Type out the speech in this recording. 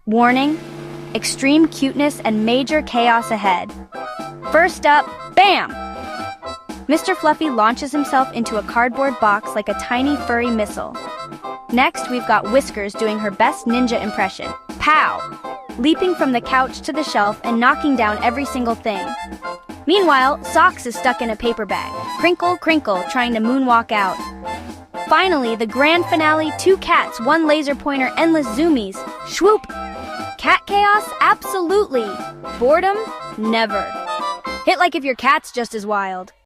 Warning, extreme cuteness and major chaos ahead. First up, bam! Mr. Fluffy launches himself into a cardboard box like a tiny furry missile. Next, we've got Whiskers doing her best ninja impression. Pow! Leaping from the couch to the shelf and knocking down every single thing. Meanwhile, Socks is stuck in a paper bag. Crinkle, crinkle, trying to moonwalk out. Finally, the grand finale, 2 cats, 1 laser pointer, endless zoomies. Shwoop! Cat chaos? Absolutely. Boredom? Never. Hit like if your cat's just as wild.